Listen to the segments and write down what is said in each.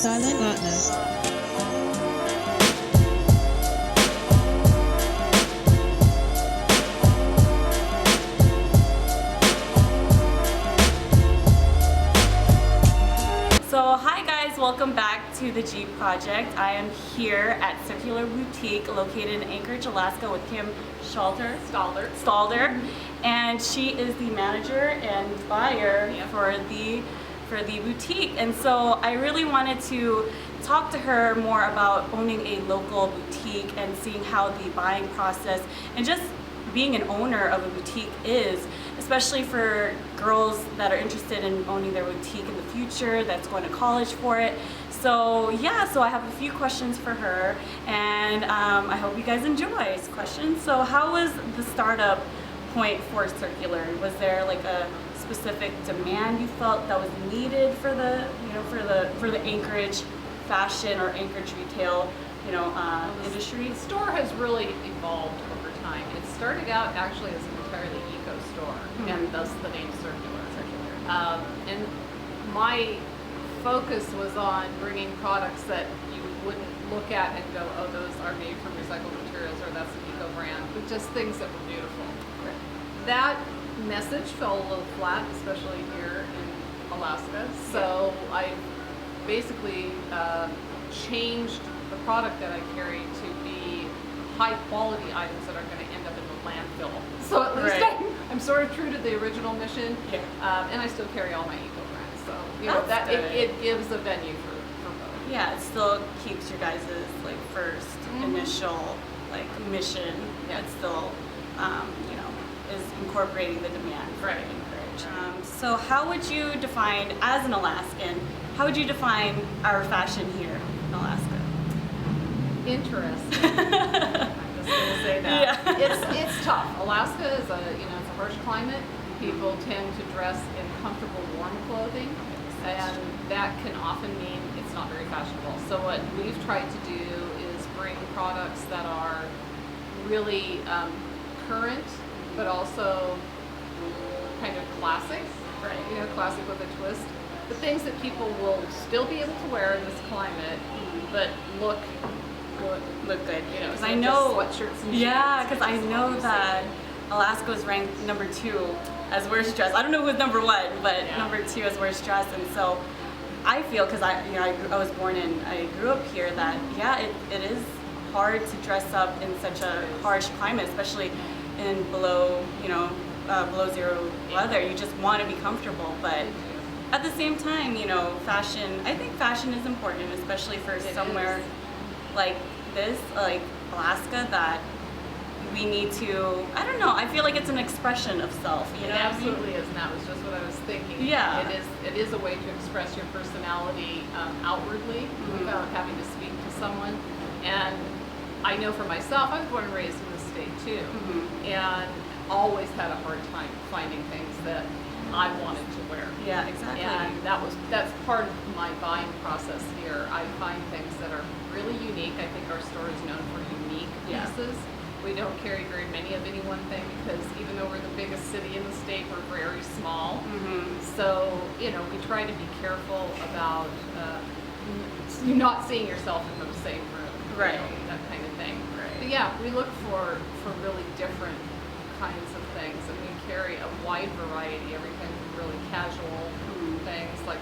silent partner. So hi guys, welcome back to the G Project. I am here at Circular Boutique located in Anchorage, Alaska with Kim Stalder. And she is the manager and buyer for the boutique. And so I really wanted to talk to her more about owning a local boutique and seeing how the buying process and just being an owner of a boutique is, especially for girls that are interested in owning their boutique in the future, that's going to college for it. So yeah, so I have a few questions for her, and I hope you guys enjoy these questions. So how was the startup point for Circular? Was there like a specific demand you felt that was needed for the, for the Anchorage fashion or Anchorage retail, industry? The store has really evolved over time. It started out actually as an entirely eco store, and thus the name Circular. And my focus was on bringing products that you wouldn't look at and go, oh, those are made from recycled materials, or that's an eco brand, but just things that were beautiful. That message fell a little flat, especially here in Alaska. So I basically changed the product that I carry to be high quality items that are going to end up in the landfill. So at least I'm sort of true to the original mission, and I still carry all my eco brands. So it gives a venue for both. Yeah, it still keeps your guys' first initial mission. It still is incorporating the demand for Anchorage. So how would you define, as an Alaskan, how would you define our fashion here in Alaska? Interesting. I'm just going to say that. Yeah. It's tough. Alaska is it's a harsh climate. People tend to dress in comfortable, warm clothing, and that can often mean it's not very fashionable. So what we've tried to do is bring products that are really current, but also kind of classic, classic with a twist. The things that people will still be able to wear in this climate, but look good. Because I know sweatshirts and because I know that Alaska was ranked number 2 as worst dress. I don't know who's number 1, but number 2 as worst dress. And so I feel, because I was born in, I grew up here, that it is hard to dress up in such a harsh climate, especially in below zero weather. You just want to be comfortable, but at the same time, fashion, I think fashion is important, especially for somewhere like this, like Alaska, that we need to, I don't know, I feel like it's an expression of self, It absolutely is, and that was just what I was thinking. Yeah. It is a way to express your personality outwardly without having to speak to someone. And I know for myself, I was born and raised in the state too, and always had a hard time finding things that I wanted to wear. Yeah, exactly. And that's part of my buying process here. I find things that are really unique. I think our store is known for unique pieces. We don't carry very many of any one thing because even though we're the biggest city in the state, we're very small. So, we try to be careful about you not seeing yourself in the same room. That kind of thing. But yeah, we look for really different kinds of things, and we carry a wide variety, everything from really casual things like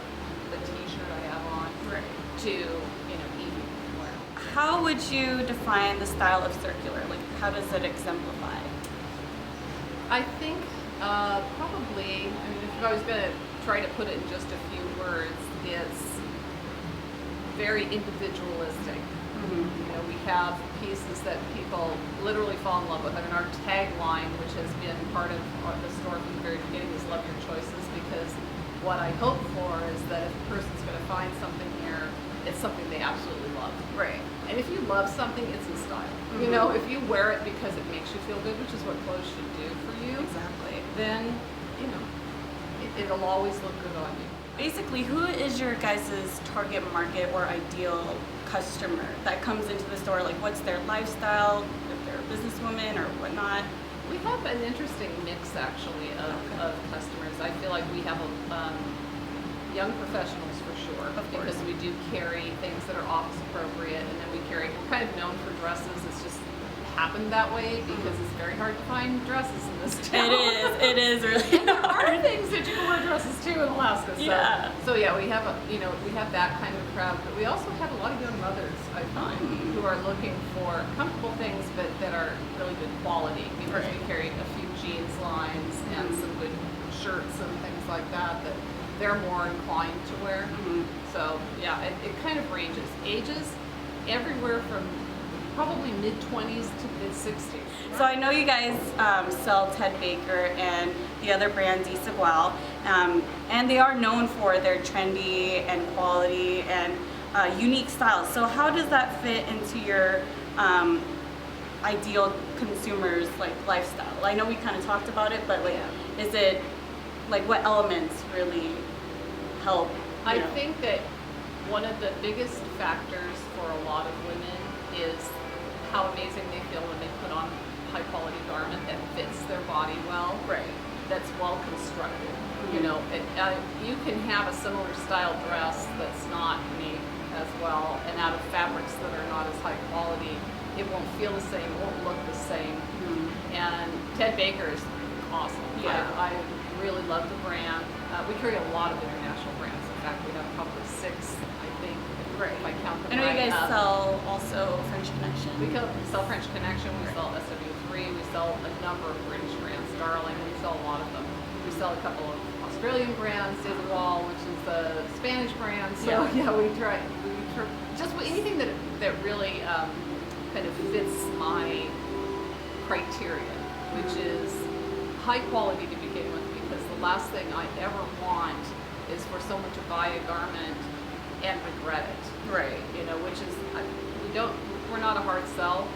the t-shirt I have on to evening wear. How would you define the style of Circular? How does it exemplify? I think probably, if I was going to try to put it in just a few words, it's very individualistic. We have pieces that people literally fall in love with. Our tagline, which has been part of the store from the very beginning, is "Love Your Choices," because what I hope for is that if a person's going to find something here, it's something they absolutely love. And if you love something, it's in style. If you wear it because it makes you feel good, which is what clothes should do for you, then it'll always look good on you. Basically, who is your guys' target market or ideal customer that comes into the store? What's their lifestyle, if they're a businesswoman or whatnot? We have an interesting mix, actually, of customers. I feel like we have young professionals for sure, Of course. because we do carry things that are office appropriate, and then we're kind of known for dresses. It's just happened that way because it's very hard to find dresses in this town. It is really And there are hard. things that you can wear dresses to in Alaska. So, Yeah. so yeah, we have we have that kind of crowd, but we also have a lot of young mothers, I find, who are looking for comfortable things, but that are really good quality, because we carry a few jeans lines and some good shirts and things like that they're more inclined to wear. So yeah, it kind of ranges. Ages everywhere from probably mid-20s to mid-60s. So I know you guys sell Ted Baker and the other brand Desigual, and they are known for their trendy and quality and unique styles. So how does that fit into your ideal consumer's lifestyle? I know we kind of talked about it, but is it what elements really help? I think that one of the biggest factors for a lot of women is how amazing they feel when they put on a high quality garment that fits their body well. Right. That's well constructed. You know, you can have a similar style dress that's not made as well and out of fabrics that are not as high quality. It won't feel the same, won't look the same. And Ted Baker is awesome. Yeah. I really love the brand. We carry a lot of international brands. In fact, we have probably 6, I think, if I count them I know right. you guys sell also French Connection. We sell French Connection, we sell SW3, we sell a number of British brands, Darling, we sell a lot of them. We sell a couple of Australian brands, Desigual, which is the Spanish brand. So yeah, we try just anything that really kind of fits my criteria, which is high quality to begin with, because the last thing I ever want is for someone to buy a garment and regret it. Right. You know, which is, we're not a hard sell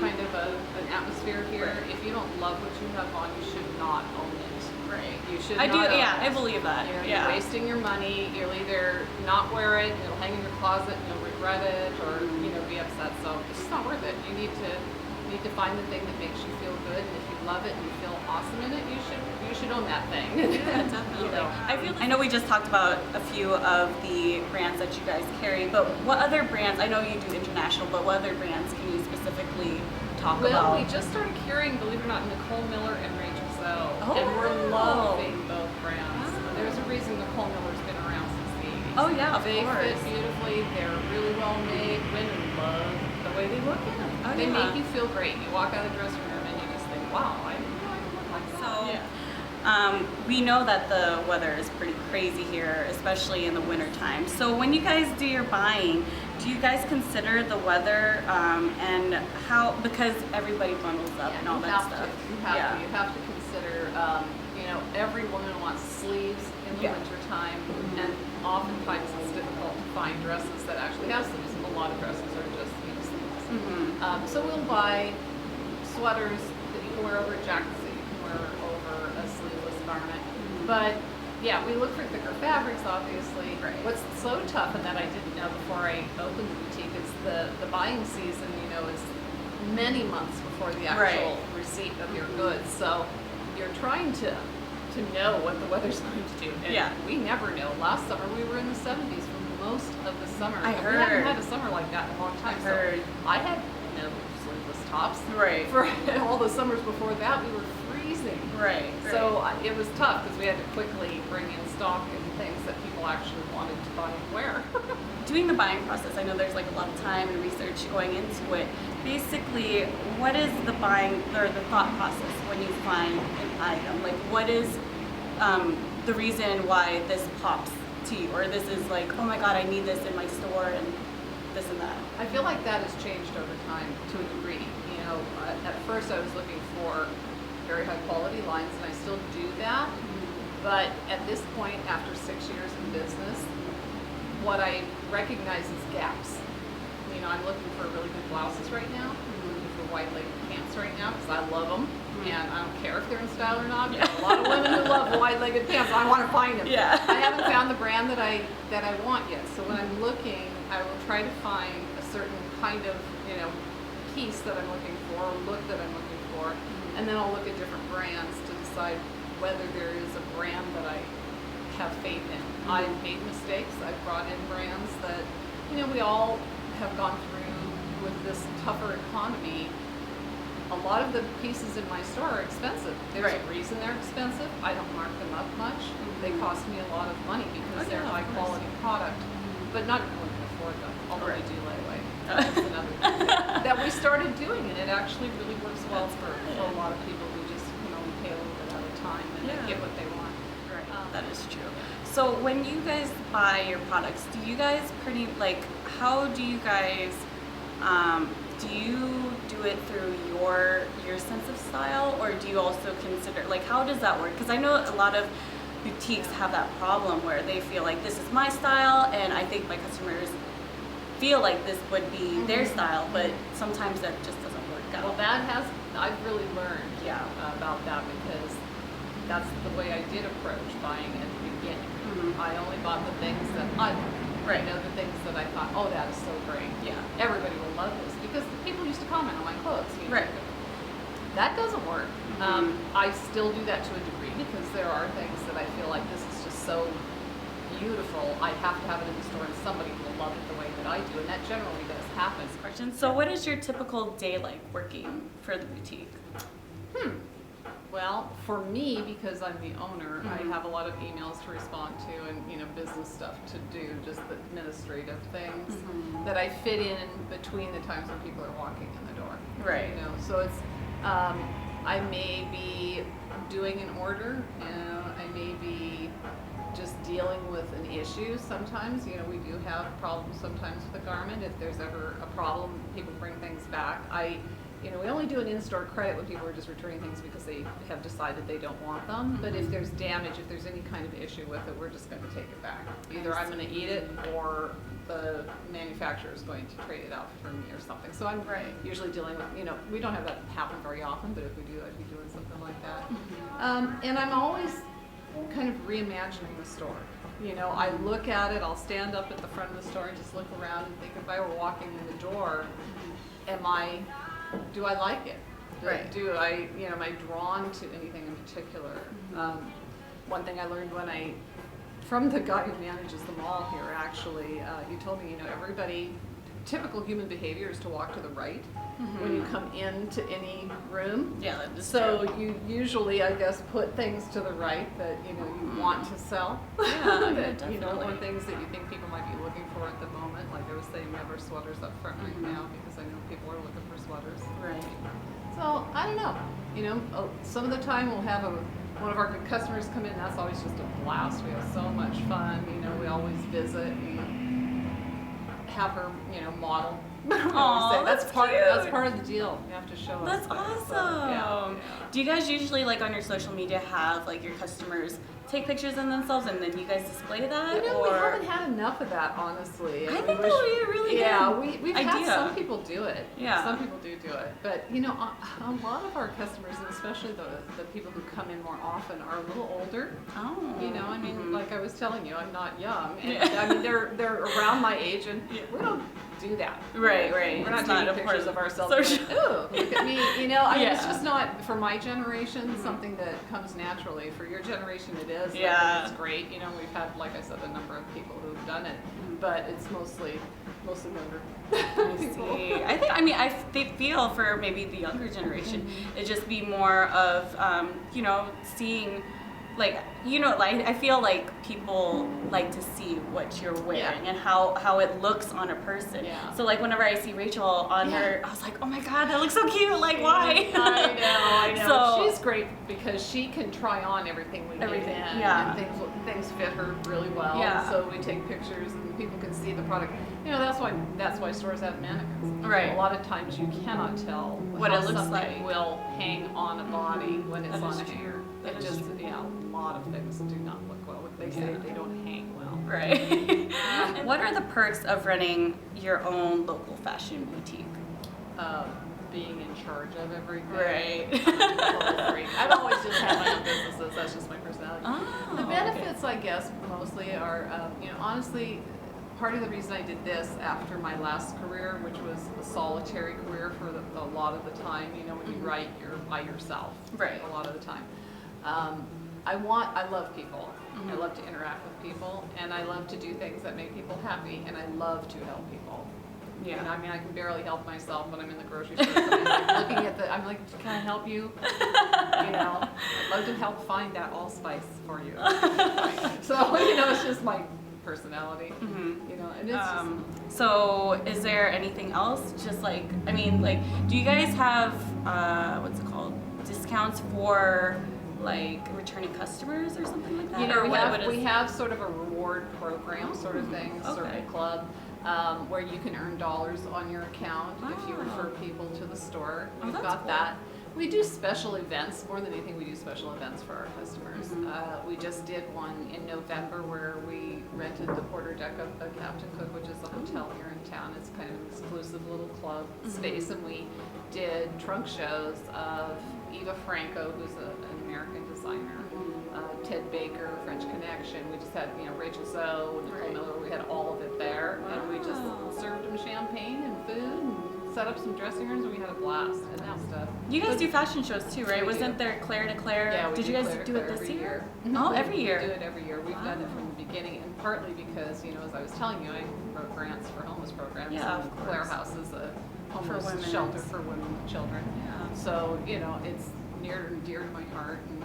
kind of an atmosphere here. Right. If you don't love what you have on, you should not own it. Right. You should I not do. own Yeah, it. I believe that. You're wasting your money. You'll either not wear it, and it'll hang in your closet, and you'll regret it, or be upset. So it's just not worth it. You need to find the thing that makes you feel good, and if you love it and you feel awesome in it, you should own that thing. Yeah, definitely. I know we just talked about a few of the brands that you guys carry, but what other brands? I know you do international, but what other brands can you specifically talk about? Well, we just started carrying, believe it or not, Nicole Miller and Rachel Zoe, Oh, and we're wow. loving both brands. Wow. There's a reason Nicole Miller's been around since the 80s. Oh yeah, of They course. fit beautifully. They're really well made. Women love the way they look in them. Oh, They yeah. make you feel great. You walk out of the dressing room and you just think, wow, I didn't know I could look like that. So, we know that the weather is pretty crazy here, especially in the winter time. So when you guys do your buying, do you guys consider the weather and how, because everybody bundles up and all that stuff? You have to consider, every woman wants sleeves in the winter time, and oftentimes it's difficult to find dresses that actually have sleeves. A lot of dresses are just sleeves. So we'll buy sweaters that you can wear over jackets that you can wear over a sleeveless garment. But yeah, we look for thicker fabrics, obviously. Right. What's so tough, and that I didn't know before I opened the boutique, is the buying season, is many months before the actual receipt of your goods. So you're trying to know what the weather's going to do. And we never know. Last summer we were in the 70s for most of the summer. I heard. We haven't had a summer like that in a long time. I heard. So I had no sleeveless tops. Right. For all the summers before that, we were freezing. Right. So it was tough because we had to quickly bring in stock and things that people actually wanted to buy and wear. Doing the buying process, I know there's a lot of time and research going into it. Basically, what is the buying or the thought process when you find an item? What is the reason why this pops to you, or this is oh my god, I need this in my store and this and that? I feel like that has changed over time to a degree. At first I was looking for very high quality lines, and I still do that. But at this point, after 6 years in business, what I recognize is gaps. I'm looking for really good blouses right now. I'm looking for wide-legged pants right now because I love them, and I don't care if they're in style or not. There's a lot of women who love wide-legged pants. I want to find them. Yeah. I haven't found the brand that I want yet. So when I'm looking, I will try to find a certain kind of piece that I'm looking for, or look that I'm looking for, and then I'll look at different brands to decide whether there is a brand that I have faith in. I've made mistakes. I've brought in brands that, we all have gone through with this tougher economy. A lot of the pieces in my store are expensive. There's a reason they're expensive. I don't mark them up much. They cost me a lot of money because they're high quality product, but not everyone can afford them, although they do layaway. That's another thing that we started doing, and it actually really works well for a lot of people who just pay a little bit at a time and get what they want. Right, that is true. So when you guys buy your products, do you guys how do you guys, do you do it through your sense of style, or do you also consider, how does that work? Because I know a lot of boutiques have that problem where they feel like this is my style, and I think my customers feel like this would be their style, but sometimes that just doesn't work out. Well, I've really learned about that, because that's the way I did approach buying at the beginning. I only bought the things that I liked. The things that I thought, oh, that is so great. Yeah. Everybody will love this, because people used to comment on my clothes. That doesn't work. I still do that to a degree, because there are things that I feel like this is just so beautiful. I have to have it in the store, and somebody will love it the way that I do, and that generally does happen. So what is your typical day like working for the boutique? Well, for me, because I'm the owner, I have a lot of emails to respond to, and business stuff to do, just the administrative things that I fit in between the times when people are walking in the door. Right. So it's I may be doing an order, I may be just dealing with an issue sometimes. We do have problems sometimes with a garment. If there's ever a problem, people bring things back. We only do an in-store credit when people are just returning things because they have decided they don't want them. But if there's damage, if there's any kind of issue with it, we're just going to take it back. Either I'm going to eat it, or the manufacturer is going to trade it out for me or something. So I'm usually dealing with, we don't have that happen very often, but if we do, I'd be doing something like that. And I'm always kind of reimagining the store. I look at it, I'll stand up at the front of the store and just look around and think, if I were walking in the door, do I like it? Do I, am I drawn to anything in particular? One thing I learned from the guy who manages the mall here, actually, he told me, everybody, typical human behavior is to walk to the right when you come into any room. Yeah, that is so true. You usually, I guess, put things to the right that you want to sell. Yeah, that, or things that you think people might be looking for at the moment. Like I was saying, we have our sweaters up front right now, because I know people are looking for sweaters. Right. So I don't know. Some of the time we'll have one of our customers come in. That's always just a blast. We have so much fun. We always visit and have her, model. That's part of the deal. You have to show us. That's awesome. So, yeah. Do you guys usually on your social media have your customers take pictures of themselves and then you guys display that? We haven't had enough of that, honestly. I think that would be a really good we've idea. had some people do it. Yeah. Some people do it. But, a lot of our customers, and especially the people who come in more often, are a little older. Oh. Like I was telling you, I'm not young. And, they're around my age, and we don't do that. Right. We're not taking pictures of ourselves. Ooh, look at me. It's just not, for my generation, something that comes naturally. For your generation, it is. Yeah. It's great. We've had, like I said, a number of people who've done it, but it's mostly younger. I see. I feel for maybe the younger generation, it'd just be more of, seeing, I feel like people like to see what you're wearing and how it looks on a person. Yeah. So whenever I see Rachel on her, I was like, oh my God, that looks so cute. Why? I know. So she's great because she can try on everything we get in. Yeah. And things fit her really well. Yeah. So we take pictures and people can see the product. That's why stores have mannequins. Right. A lot of times you cannot tell what it looks something like will hang on a body when it's on a hanger. A lot of things do not look well. They say they don't hang well. Right. What are the perks of running your own local fashion boutique? Being in charge of everything. Right. I've always just had my own businesses. That's just my personality. Oh, the benefits, I guess, mostly are, honestly, part of the reason I did this after my last career, which was a solitary career for a lot of the time, when you write, you're by yourself. Right. A lot of the time. I love people. I love to interact with people, and I love to do things that make people happy, and I love to help people. Yeah. You know, I mean, I can barely help myself when I'm in the grocery store. I'm like looking at I'm like, can I help you? You know, I'd love to help find that allspice for you. So, you know, it's just my personality. You know, and it's so is there anything else? Just like, I mean, like, do you guys have, what's it called? Discounts for like returning customers or something like that? You know, or we have sort of a reward program sort of thing, okay. Circle Club, where you can earn dollars on your account if you refer people to the store. We've got cool. that. We do special events. More than anything, we do special events for our customers. We just did one in November where we rented the quarter deck of the Captain Cook, which is a hotel here in town. It's kind of an exclusive little club space, and we did trunk shows of Eva Franco, who's an American designer, Ted Baker, French Connection. We just had, you know, Rachel Zoe, Nicole Miller. We had all of it there, and we just served them champagne and food, and set up some dressing rooms, and we had a blast. And that stuff. You guys do fashion shows too, right? We Wasn't do. there Claire to Claire? Yeah, we Did you guys do it this every year? Oh, every year. We do it every year. We've done it from the beginning, and partly because, you know, as I was telling you, I wrote grants for homeless programs. Yeah, and of course. Claire House is a homeless women. shelter for women with children. Yeah. So, you know, it's near and dear to my heart. And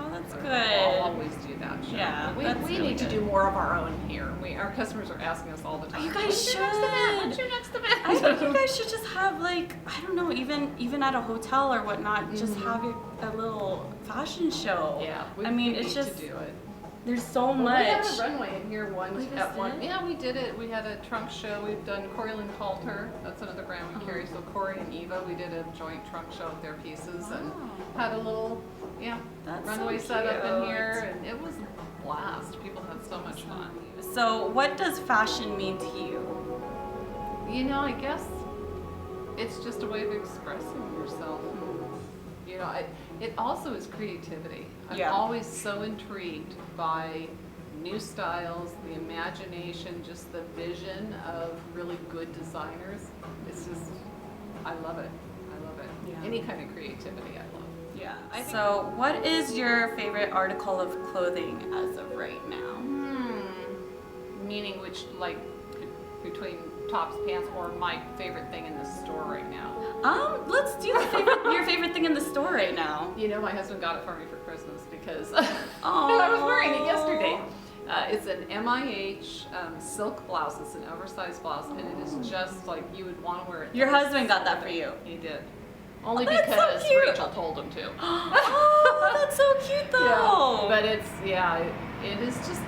Oh, that's I'll good. always do that show. Yeah, we that's really need to good. do more of our own here. Our customers are asking us all the time. You guys "When's your next event? When's should. your next event?" I think you guys should just have like, I don't know, even at a hotel or whatnot, just have a little fashion show. Yeah, I mean, we it's need just to do it. there's so Well, much. we had a runway in here did? Yeah, we did it. We had a trunk show. We've done Corey Lynn Halter. That's another brand we carry. So Corey and Eva, we did a joint trunk show of their pieces and had a little, That's runway so set up in cute. here, and it was a blast. People had so much fun. So, what does fashion mean to you? You know, I guess it's just a way of expressing yourself. You know, it also is creativity. I'm Yeah. always so intrigued by new styles, the imagination, just the vision of really good designers. It's just, I love it. I love it. Yeah. Any kind of creativity I love. Yeah. So, what is your favorite article of clothing as of right now? Meaning which, like, between tops, pants, or my favorite thing in the store right now? Let's do your favorite thing in the store right now. You know, my husband got it for me for Christmas because I was wearing it yesterday. It's an MIH silk blouse. It's an oversized blouse, and it is just like you would want to wear it. Your husband got that for you. He did. Only that's so because cute. Rachel told him to. Oh, that's so cute though. But it is just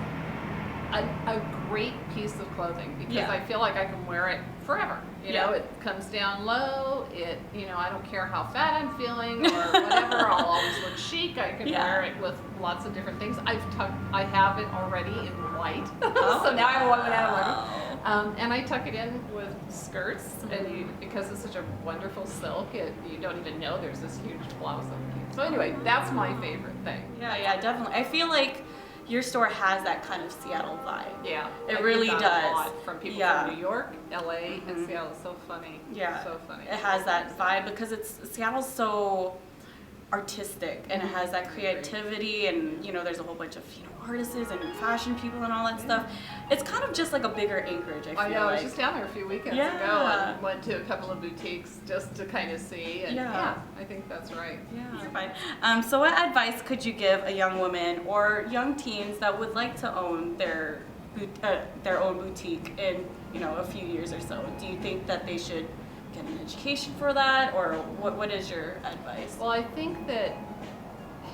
a great piece of clothing because I feel like I can wear it forever. You know, it comes down low. I don't care how fat I'm feeling or whatever. I'll always look chic. I can wear it with lots of different things. I have it already in white, so now I want it out of white. And I tuck it in with skirts, and because it's such a wonderful silk, you don't even know there's this huge blouse underneath. So anyway, that's my favorite thing. Yeah, definitely. I feel like your store has that kind of Seattle vibe. Yeah, it really does. A lot from people from New York, LA, and Seattle. It's so funny. Yeah, so funny. It has that vibe because Seattle's so artistic and it has that creativity, and there's a whole bunch of artists and fashion people and all that stuff. It's kind of just like a bigger Anchorage. I feel I was just down there a few weekends ago and went to a couple of boutiques just to kind of see. And I think that's right. Yeah. So what advice could you give a young woman or young teens that would like to own their own boutique in a few years or so? Do you think that they should get an education for that, or what is your advice? Well, I think that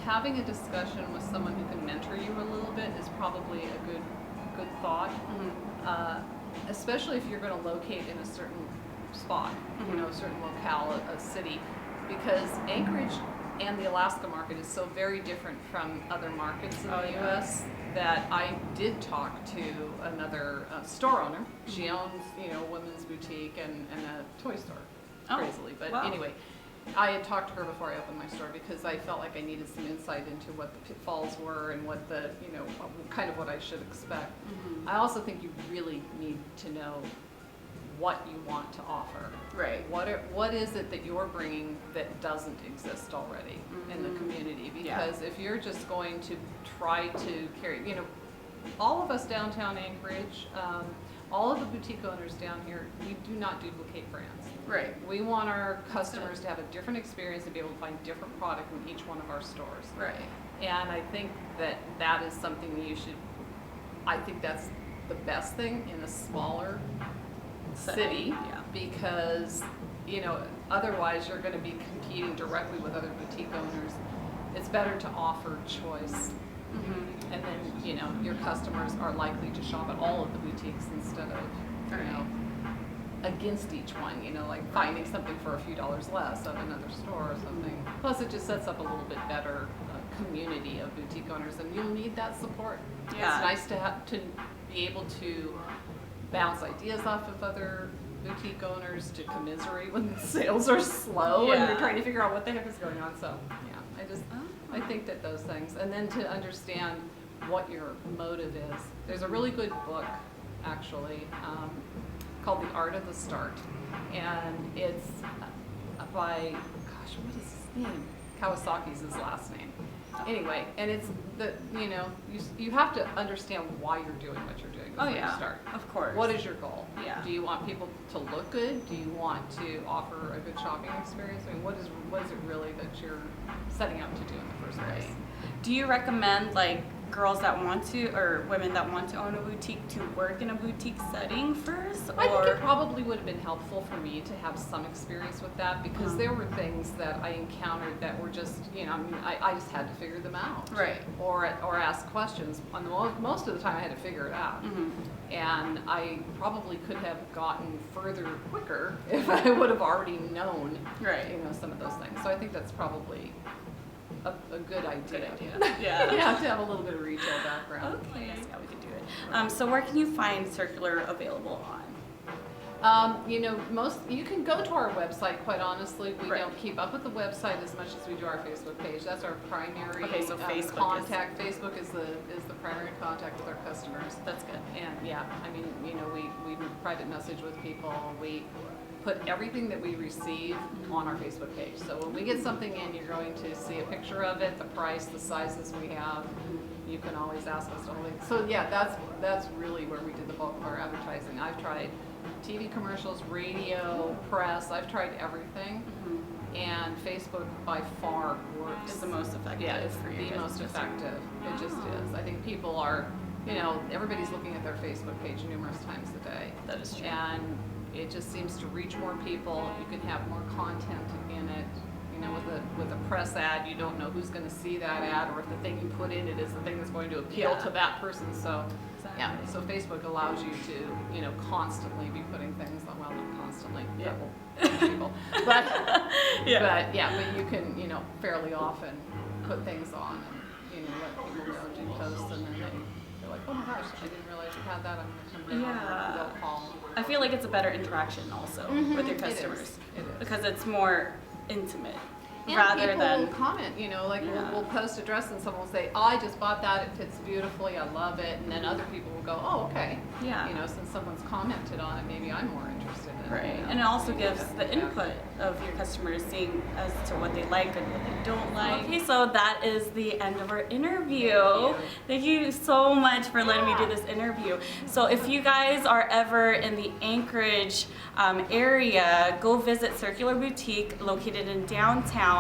having a discussion with someone who can mentor you a little bit is probably a good thought, especially if you're going to locate in a certain spot, a certain locale, a city, because Anchorage and the Alaska market is so very different from other markets in the U.S. that I did talk to another store owner. She owns, a women's boutique and a toy store, crazily. But anyway, I had talked to her before I opened my store because I felt like I needed some insight into what the pitfalls were and what the, kind of what I should expect. I also think you really need to know what you want to offer. Right. What is it that you're bringing that doesn't exist already in the community? because if you're just going to try to carry, all of us downtown Anchorage, all of the boutique owners down here, we do not duplicate brands. Right. We want our customers to have a different experience and be able to find different product in each one of our stores. Right. And I think that is something that I think that's the best thing in a smaller city, because otherwise you're going to be competing directly with other boutique owners. It's better to offer choice. Mm-hmm. And then your customers are likely to shop at all of the boutiques instead of against each one, like finding something for a few dollars less at another store or something. Plus it just sets up a little bit better community of boutique owners, and you'll need that support. Yeah. It's nice to be able to bounce ideas off of other boutique owners, to commiserate when the sales are slow and you're trying to figure out what the heck is going on. So I think that those things, and then to understand what your motive is. There's a really good book actually called The Art of the Start, and it's by, what is his name? Kawasaki's his last name. Anyway, and it's you have to understand why you're doing what you're doing before you start. Of course. What is your goal? Yeah. Do you want people to look good? Do you want to offer a good shopping experience? I mean, what is it really that you're setting out to do in the first place? Do you recommend girls that want to, or women that want to own a boutique, to work in a boutique setting first? I think it probably would have been helpful for me to have some experience with that, because there were things that I encountered that were just, I just had to figure them out. Right. Or ask questions. Most of the time I had to figure it out. Mm-hmm. And I probably could have gotten further quicker if I would have already known, some of those things. So I think that's probably a good idea. Yeah. You have to have a little bit of retail background. Okay. Yes, we can do it. So where can you find Circular available on? You can go to our website. Quite honestly, we don't keep up with the website as much as we do our Facebook page. That's our primary Facebook contact. Facebook is the primary contact with our customers. That's good. And we private message with people. We put everything that we receive on our Facebook page. So when we get something in, you're going to see a picture of it, the price, the sizes we have. You can always ask us to hold it. So that's really where we did the bulk of our advertising. I've tried TV commercials, radio, press. I've tried everything. Mm-hmm. And Facebook by far works. It's the most effective. Yeah, it's the most effective. It just is. I think people are, everybody's looking at their Facebook page numerous times a day. That is true. And it just seems to reach more people. You can have more content in it. With a press ad, you don't know who's going to see that ad, or if the thing you put in it is the thing that's going to appeal to that person. So, so Facebook allows you to, constantly be putting things on. Well, not constantly. People. But you can, fairly often put things on and, let people know, do posts, and then they're like, oh my gosh, I didn't realize you had that. I'm going to come down and they'll call. I feel like it's a better interaction also with your customers. It is. Because it's more intimate. And rather people than will comment, we'll post a dress and someone will say, oh, I just bought that, it fits beautifully, I love it, and then other people will go, oh, okay. Yeah. Since someone's commented on it, maybe I'm more interested in it. Right. And it also gives the input of your customers, seeing as to what they like and what they don't like. Okay, so that is the end of our interview. Thank you so much for letting me do this interview. So if you guys are ever in the Anchorage area, go visit Circular Boutique, located in downtown.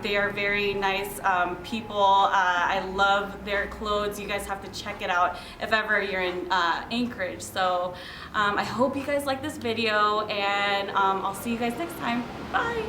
They are very nice people. I love their clothes. You guys have to check it out if ever you're in Anchorage. So I hope you guys like this video, and I'll see you guys next time. Bye!